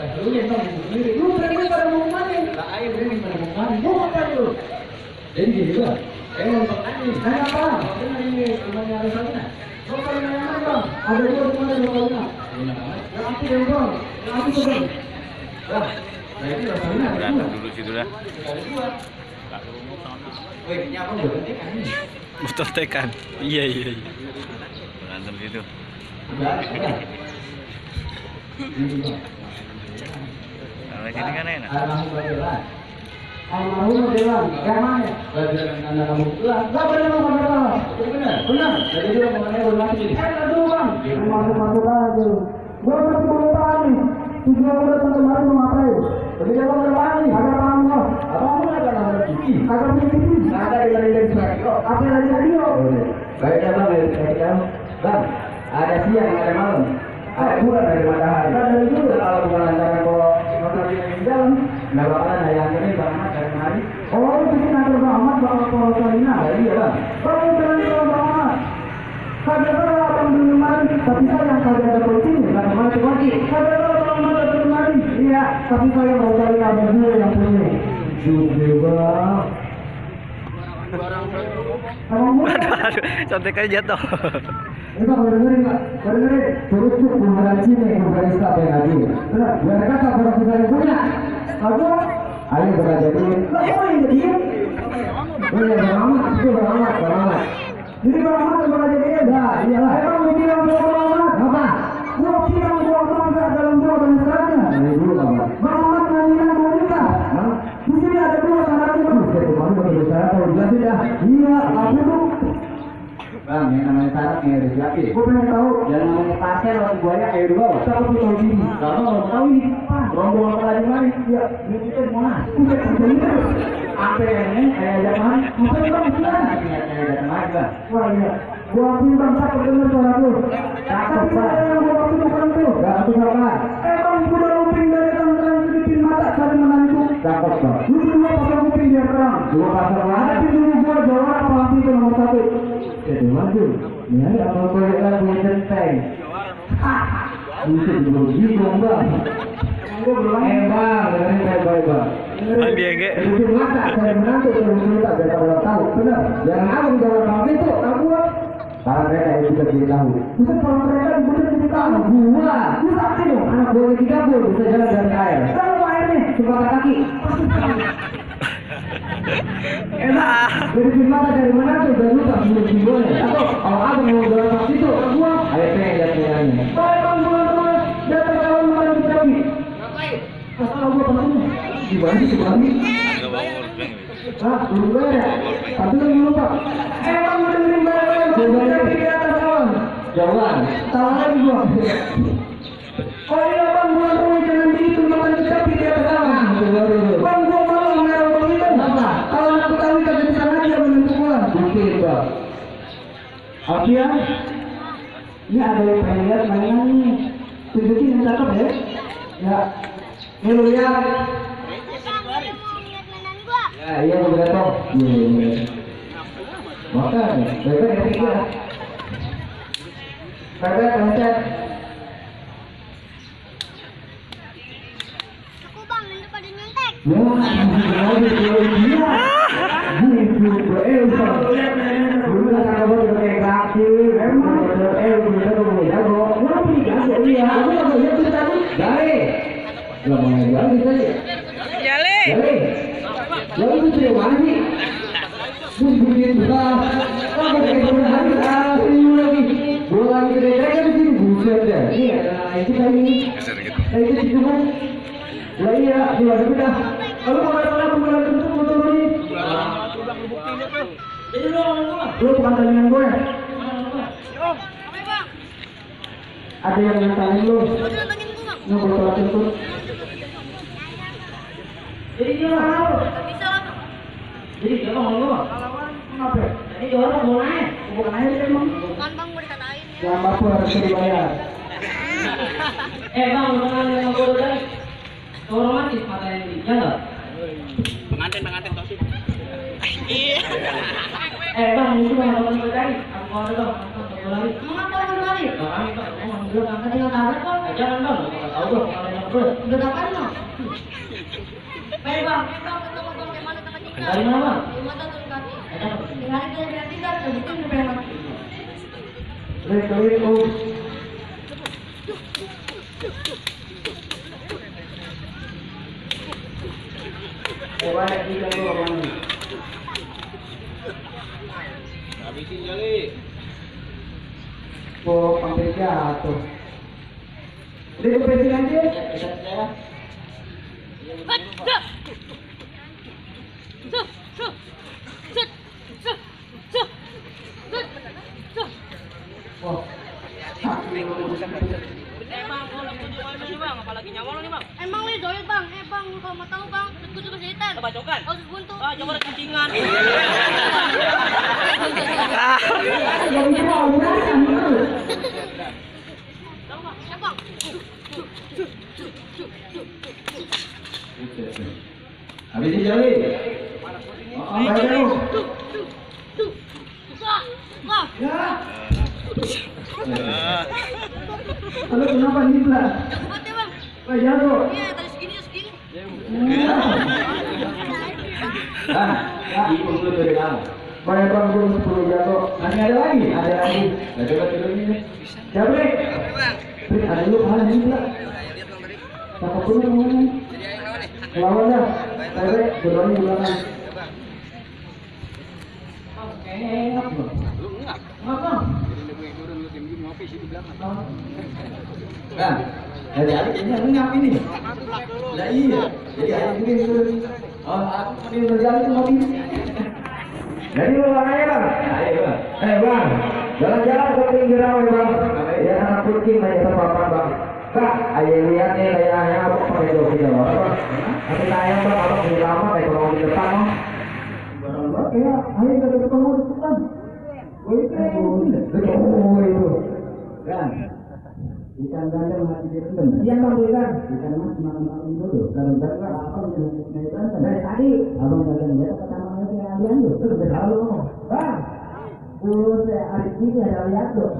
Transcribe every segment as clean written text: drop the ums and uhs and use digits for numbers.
Lu yang tahu sendiri. Lu berani pada mau mana? Lah ayo berani pada mau mana? Mau apa lu? Jadi gini gua. Untuk ini. Apa? Ini rumahnya ada sana. Kau kalau mana bang? Ada dua rumah ada dua. Yang aku yang bang. Yang aku tuh bang. Berantem dulu situ dah. Motor tekan. Iya. Berantem situ. Kalau sini kan enak. Almarhum Dewan, yang mana? Pelajaran anak kamu. Lah, benar benar. Benar. Jadi dia mengenai bola ini. Aduh bang, masuk aja. Gua masih belum tahu nih. Tujuan gua datang kemarin mau ngapain? Jadi dia mau ngapain? Agak paham gua. Abang lu agak nggak ngerti. Agak ngerti. Ada di radio. Apa lagi radio? Baik abang, bang. Ada siang, ada malam. Ada bulan dari matahari. Ada juga kalau bukan lantaran kalau motor di dalam. Nah bakalan ayam ini Bang Ahmad dari kemarin. Oh itu nanti Bang Ahmad bawa porosannya. Iya bang. Bang jangan kalau Bang Ahmad. Kada kalau abang dulu kemarin, tapi saya kada ada posisi, kada masuk lagi. Kada kalau Bang Ahmad dari kemarin. Iya, tapi saya mau cari abang dulu yang punya. Juga. Abang murah. Contekannya jatuh. Ini Pak, dengerin Pak, dengerin. Terus tuh bukan sini, bukan sampai lagi. Benar, biar kata orang kita yang punya. Aku, ayo berada di. Lah, kok yang jadi? Ini beramat, itu beramat. Jadi beramat berada di dah. Iyalah, emang mau bilang gua beramat? Apa? Gua bilang gua bangga dalam doa dan seterusnya. Ini dulu Pak. Beramat nantikan mau nikah. Di sini ada dua syaratnya Pak. Itu baru berbeda atau jelas ya? Iya, aku tuh. Bang, yang namanya syarat nih harus lagi. Gue pengen tahu, yang namanya pasien atau buaya air di bawah. Siapa tuh tahu gini? Gak mau tahu ini. Rombongan apa lagi mana? Ya, ini kita di mana? Udah itu. Apa yang ini? Kayak zaman. Apa yang bang? Siapa? Kayak zaman bang. Wah iya. Gua ambil bang, tak dengar suara lu. Cakep bang. Yang gua waktu bukan tuh. Gak aku siapa? Bang, gua udah luping dari terang sedikit mata cari menang itu. Cakep bang. Lu berdua pasang luping biar terang. Dua pasang mana? Tapi dulu gua jawab apa itu nomor satu. Jadi maju, ya apa boleh lagi centeng. Bisa dulu bingung bang. Bang, dengerin baik-baik bang. Bang dia enggak. Ujung mata saya menantu kalau kita biar kalau tahu, benar. Jangan abang jangan bang itu, aku. Para mereka yang bisa ditahu. Bisa kalau mereka bisa ditahu. Gua, bisa dong. Anak boleh di dapur bisa jalan dari air. Kalau airnya cuma kaki. Enak, dari gimana dari mana tuh dan lupa sebelum simbolnya. Atau kalau abang mau jual waktu itu, gua ayo pengen lihat nilainya. Baik bang, bulan datang kawan malam kita lagi. Ngapain? Asal gua penanya. Gimana sih lagi? Enggak bawa powerbank. Ah, belum bayar. Tapi lu lupa. Bang udah dengerin barang-barang. Coba di atas kawan. Jangan. Salah lagi gua. Oh iya bang, bulan rumah jangan begitu makan kita di atas kawan. Bang gua malu ngarang begitu. Kalau aku tahu kita bisa aja menentu gua. Mungkin bang. Oke ya. Ini ada yang pengen lihat mainan nih. Tunjukin yang cakep ya. Ya. Ini lu lihat. Ya iya begitu. Iya. Makanya, baik-baik ya pikir. Baik-baik pencet. Aku bang, nanti pada nyontek. Wah, dia. Gitu, Elsa. Dulu lah kalau mau pakai kaki, memang bisa tuh ya, bro. Nggak bisa dia. Aku nggak lihat tuh tadi. Jale. Nggak mau jalan bisa ya. Jale. Lalu itu dia mana sih? Bukan besar. Apa kayak hari lagi. Bola gede kan di sini buset ya. Iya, itu kayak ini. Kayak itu cuma. Lah iya, dia udah. Kalau mau ada bulan itu motor ini. Jadi lu bukan tandingan gue. Ada yang nantangin lu. Lu botol kentut. Jadi dia mau. Jadi dia mau ngomong. Kenapa? Ini orang mau naik. Bukan naik dia emang. Bukan bang, mau dikatain. Yang bapak harus dibayar. Bang, lu kenal dengan gua udah otomatis mata yang ini, ya nggak? Pengantin tau sih. Bang, itu bang, teman gue tadi. Aku mau dong, aku lari. Emang apa lu lari? Kami kok, mau dulu angkat dengan tangan kok. Jangan bang, tahu bang, kalau yang gue. Udah dapat no? Baik bang. Ketemu bang yang mana kakak Tika? Dari mana bang? Di mata turun kaki. Ayo. Di hari kita bilang tidak, terbukti udah pengen mati. Keliling Om. Banyak juga tuh orang. Habisin jali. Oh, sampai jatuh. Udah kepesin aja. Oh. Bang, kalau lagi jual nih bang, apalagi nyawa lo nih bang. Emang lu doyan bang? Bang, kalau mau tahu bang, gue juga jahitan. Kebacokan. Oh, buntu. Ah, coba ada cacingan. Ya bang. Habisin jali. Oh, bayar lu. Wah, Ya. Halo, kenapa nih, Bla? jago banget ya bang. Bayar lu. Iya, tadi segini ya segini. Ah, ya, ikut dulu dari kamu. Bayar bang dulu 10 jatuh. Nanti ada lagi, ada lagi. Nah, coba turunin nih. Jabri. Bri, ada lu kalah nih, Bla. Siapa pun yang mau nih. Lawan dah. Saya berani di belakang. Kayaknya enak loh. Lu enggak? Apa? Nah, dari adik ini enak ini. Lah iya. Jadi adik ini turun. Oh, aku ini berjalan ke mobil. Jadi lu aja bang. Ayo bang. Bang, jalan-jalan ke pinggir rawa bang. Ya anak kucing aja terpapar bang. Kak, ayo lihat nih kayaknya apa pakai joki ya bang. Tapi sayang bang, kalau di lama kayak kalau di depan bang. Barang ya, ayo ke depan mau depan. Oh itu kan ikan bandeng masih direndam. Iya bang, ikan mas makan dulu. Kalau bandeng apa yang dari tadi abang jalan dia pertama kali kalian tuh terus berlalu bang. Saya hari ini ada lihat tuh.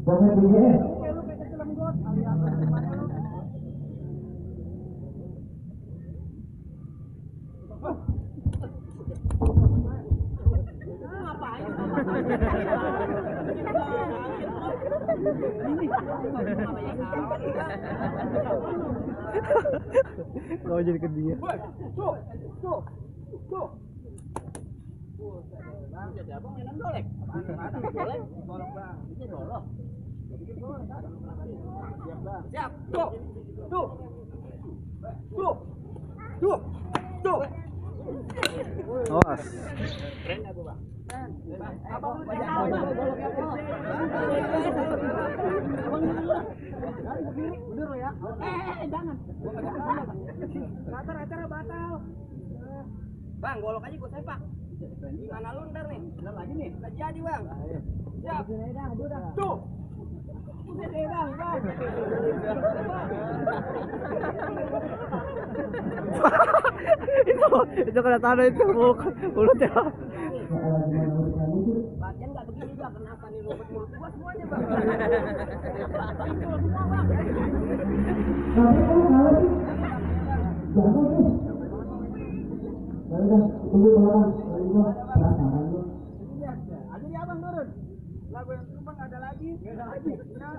Banyak juga. Kau jadi ke dia. Awas. Acara batal. Bang, golok aja gue sepak. Gimana lu ntar nih? Bener lagi nih. Udah jadi bang. Siap. Tuh. Itu kena tanah itu mulutnya. Bagian nggak begini bang, kenapa nih mulut gua semuanya bang? Tapi kamu kalah sih. Jangan sih. Udah, tunggu belakang. Tunggu perasaan lu. Aja ya bang turun. Lagu yang turun bang ada lagi. Ada lagi. Ya.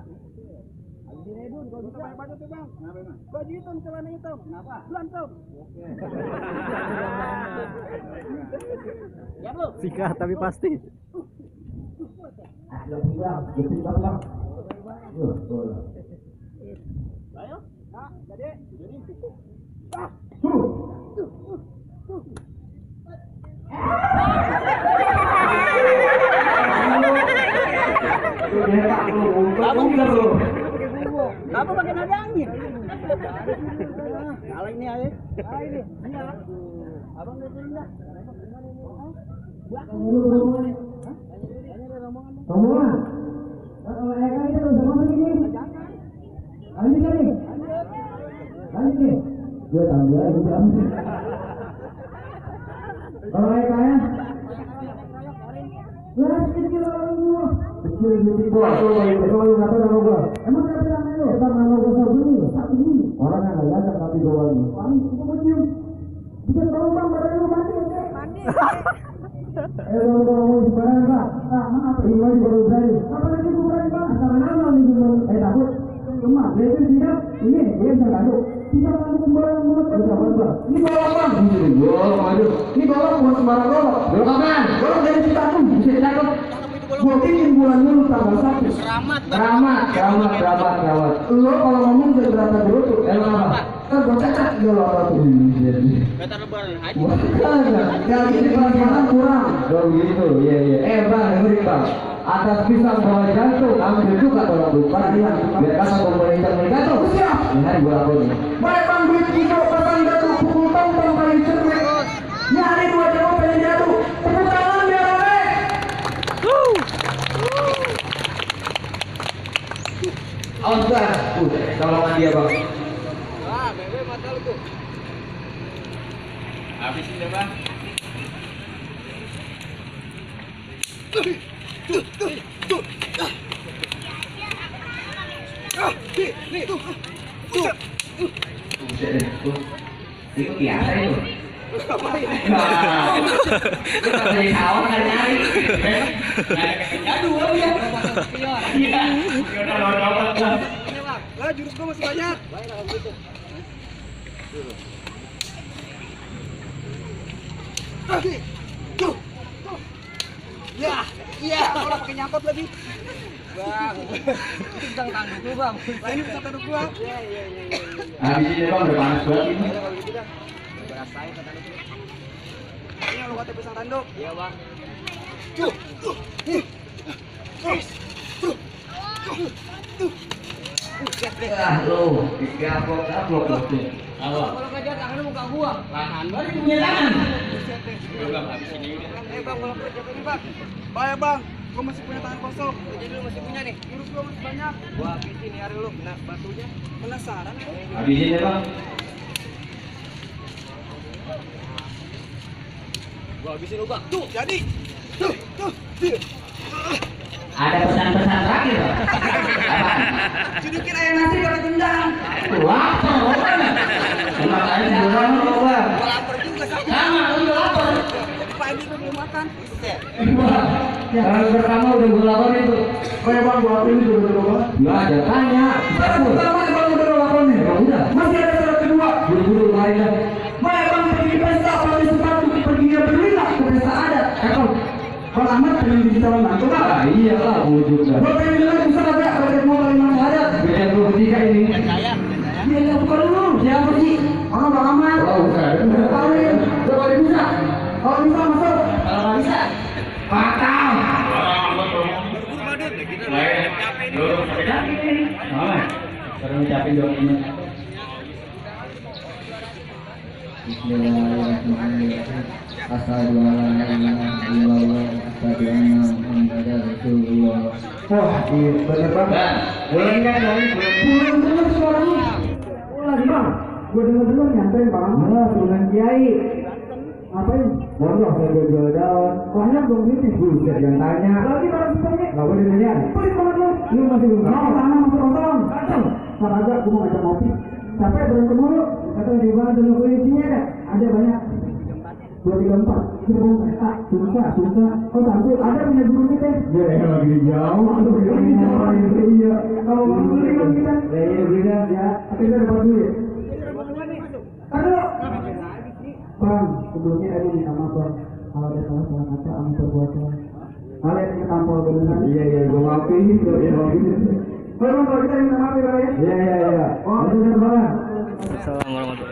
Aji Redun, kalau bisa pakai baju tuh bang. Kenapa bang? Baju hitam, celana hitam. Kenapa? Berantem. Ya belum? Sikat tapi pasti. Ayo, bang. Boleh. Ayo. Nah, jadi. Ah, Kenapa pakai nada angin? Kalau ini aja. Ini. Iya. Abang udah pindah. rombongan. Kali itu sama begini. Kali ini. Dia tambah itu jam. Kalau kalian. Wah, kecil. Gua tuh lagi kalau nggak tahu nama gua. Emang siapa yang main lu? Emang nama gua Sabuni. Sabuni. Orang yang nggak lihat tapi gua ini. Gua mau cium. Bisa tahu bang badan lu mati oke? Mandi. Kalau sekarang bang, maaf ini lagi baru berani. Apa lagi gua berani bang? Sama nama nih gua. Takut. Cuma dia tidak. Ini dia bisa ngadu. Bisa ngadu kembali mulut. Ini golok bang. Ini golok maju. Ini golok buat sembarang golok. Golok apaan? Golok dari Citarum. Bisa cakep. Gua bikin bulan dulu tanggal 1. Keramat. Lo kalau ngomong udah berapa dulu tuh? Emang apa? Kan gua cacat dulu orang tuh. Kata lebaran haji. Ya gini perasaan kurang. Oh gitu, iya. Bang, dengerin bang. Atas pisang bawah jantung, ambil juga orang lupa dia. Biar kata pemerintah mereka tuh. Siap. Ini gua lakuin. Baik bang, duit itu pasang jatuh pukul tong kali cermin. Nyari dua jawab pengen jatuh. Tepuk tangan biar rame. Awas bang, tolongan dia bang. Wah, bebe mata lu tuh. Habisin deh bang. Itu biasa itu. Kita dari kawan kan nyari. Aduh, ya. Iya. Lah jurus gua masih banyak. Ya, kalau pakai nyangkut lagi. Bang, pisang tanduk lu bang. Lah ini pisang tanduk gua. Iya. Habis ini bang udah panas banget ini. Rasain tanduk lu. Ini yang lu kata pisang tanduk. Iya bang. Lo, digaplok tuh. Kalau kerja tangannya muka gua. Lahan baru punya tangan. Bang, habisin ini udah. Bang, kalau kerja ini bang. Bayar bang, gua masih punya tangan kosong. Jadi lu masih punya nih. Jurus gua masih banyak. Gua habisin nih hari lu kena batunya. Penasaran ya? Habisin ya bang. Gua habisin lu bang. Tuh. Jadi. Ada pesan-pesan terakhir bang. Cudukin ayam nasi kalau tendang. Lapar bang. Makanya di rumah lo bang. Gua lapar juga Sama, lu juga lapar. Pagi gua belum makan. Yang pertama udah gue laporin tuh. Oh ya bang, gue laporin itu udah bang. Ya ada tanya. Pertama bang udah laporin nih. Ya udah. Masih ada syarat kedua. Buru-buru lain dah. Baik bang pergi pesta, pakai sepatu, pergi berlilah ke pesta adat. Bang Ahmad pengen di calon mantu kan? Ah iya lah, wujud dah. Gue pengen bilang bisa kagak kalau mau kali mana adat. Beda 23 ini. Dia yang bukan dulu. Siapa sih? Oh Bang Ahmad. Oh bukan. Kawin. Coba bisa. Kalau bisa masuk. Kalau nggak bisa. Patah. Sekarang ucapin doa ini. Bismillahirrahmanirrahim. Asyhadu an la ilaha illallah wa asyhadu anna Muhammadar Rasulullah. Wah, bener banget. Boleh enggak dong? Pulang bener suaranya. Pulang bang. Gua dengar nyampein bang. Nah, dengan kiai. Ngapain? Mondok saya jual daun. Banyak dong ini buset yang tanya. Lagi barang sepuluh. Enggak boleh nanya. Pelit banget lu. Lu masih belum tahu sana masuk nonton. Kacau. Ntar aja gua mau ngajak ngopi. Sampai berantem mulu. Kata di bawah dulu kuncinya ada banyak. 234. Susah. Oh satu ada punya guru kita. Ya lagi jauh. Iya. Kalau mau beli kan kita. Iya bisa ya. Tapi kita dapat duit. Aduh. Bang, sebelumnya ada minta maaf bang. Kalau ada salah kata, amin perbuatan. Kalian yang tampol beneran. Iya, gue maafin. Bang, kalau kita minta maaf ya. Iya. Oh, bener banget. Assalamualaikum warahmatullahi wabarakatuh.